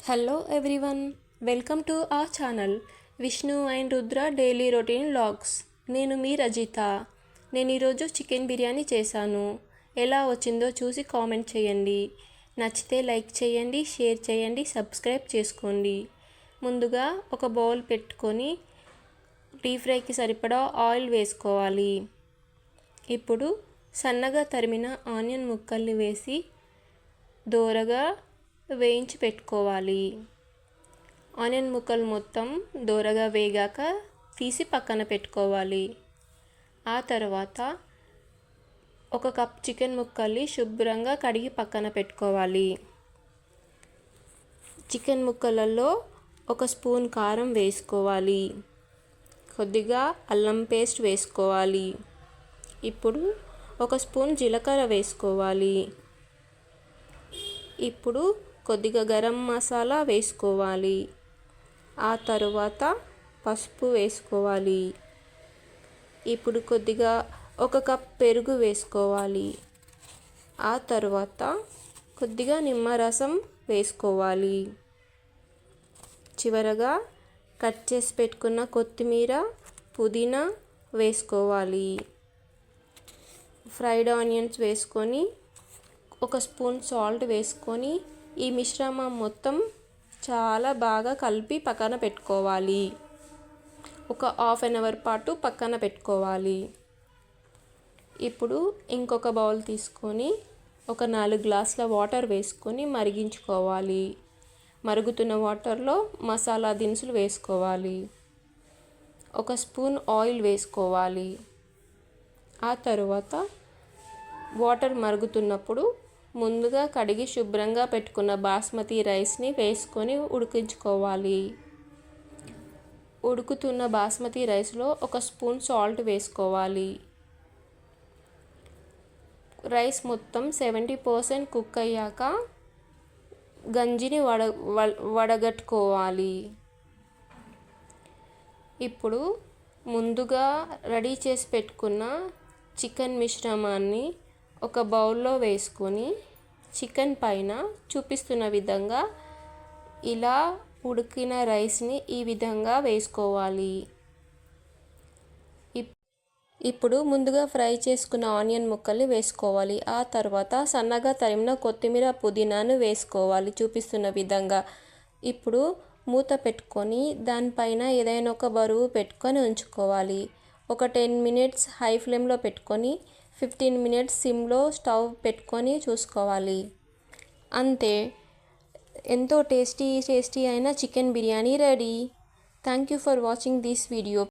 Hello everyone, welcome to our channel Vishnu and Rudra daily routine vlogs. నేను మీ రజిత. నేను ఈరోజు chicken biryani చేశాను. ఎలా వచ్చిందో చూసి కామెంట్ చేయండి. నచ్చితే లైక్ చేయండి, షేర్ చేయండి, సబ్స్క్రైబ్ చేసుకోండి. ముందుగా ఒక బౌల్ పెట్టుకొని డీప్ ఫ్రైకి సరిపడా ఆయిల్ వేసుకోవాలి. ఇప్పుడు సన్నగా తరిమిన ఆనియన్ ముక్కల్ని వేసి దోరగా వేయించి పెట్టుకోవాలి. ఆనియన్ ముక్కలు మొత్తం దోరగా వేగాక తీసి పక్కన పెట్టుకోవాలి. ఆ తర్వాత ఒక కప్ చికెన్ ముక్కల్ని శుభ్రంగా కడిగి పక్కన పెట్టుకోవాలి. చికెన్ ముక్కలలో ఒక స్పూన్ కారం వేసుకోవాలి. కొద్దిగా అల్లం పేస్ట్ వేసుకోవాలి. ఇప్పుడు ఒక స్పూన్ జీలకర్ర వేసుకోవాలి. ఇప్పుడు కొద్దిగా గరం మసాలా వేసుకోవాలి. ఆ తరువాత పసుపు వేసుకోవాలి. ఇప్పుడు కొద్దిగా ఒక కప్ పెరుగు వేసుకోవాలి. ఆ తరువాత కొద్దిగా నిమ్మరసం వేసుకోవాలి. చివరగా కట్ చేసి పెట్టుకున్న కొత్తిమీర, పుదీనా వేసుకోవాలి. ఫ్రైడ్ ఆనియన్స్ వేసుకొని ఒక స్పూన్ సాల్ట్ వేసుకొని ఈ మిశ్రమం మొత్తం చాలా బాగా కలిపి పక్కన పెట్టుకోవాలి. ఒక హాఫ్ అన్ అవర్ పాటు పక్కన పెట్టుకోవాలి. ఇప్పుడు ఇంకొక బౌల్ తీసుకొని ఒక 4 గ్లాసుల వాటర్ వేసుకొని మరిగించుకోవాలి. మరుగుతున్న వాటర్లో మసాలా దినుసులు వేసుకోవాలి. ఒక స్పూన్ ఆయిల్ వేసుకోవాలి. ఆ తరువాత వాటర్ మరుగుతున్నప్పుడు ముందుగా కడిగి శుభ్రంగా పెట్టుకున్న బాస్మతి రైస్ని వేసుకొని ఉడికించుకోవాలి. ఉడుకుతున్న బాస్మతి రైస్లో ఒక స్పూన్ సాల్ట్ వేసుకోవాలి. రైస్ మొత్తం 70% కుక్ అయ్యాక గంజిని వడగట్టుకోవాలి. ఇప్పుడు ముందుగా రెడీ చేసి పెట్టుకున్న చికెన్ మిశ్రమాన్ని ఒక బౌల్లో వేసుకొని చికెన్ పైన చూపిస్తున్న విధంగా ఇలా ఉడికిన రైస్ని ఈ విధంగా వేసుకోవాలి. ఇప్పుడు ముందుగా ఫ్రై చేసుకున్న ఆనియన్ ముక్కల్ని వేసుకోవాలి. ఆ తర్వాత సన్నగా తరిమిన కొత్తిమీర, పుదీనాను వేసుకోవాలి చూపిస్తున్న విధంగా. ఇప్పుడు మూత పెట్టుకొని దానిపైన ఏదైనా ఒక బరువు పెట్టుకొని ఉంచుకోవాలి. ఒక 10 మినిట్స్ హై ఫ్లేమ్లో పెట్టుకొని 15 మినిట్స్ సిమ్లో స్టవ్ పెట్టుకొని చూసుకోవాలి. అంతే, ఎంతో టేస్టీ అయిన chicken biryani ready. Thank you for watching this video.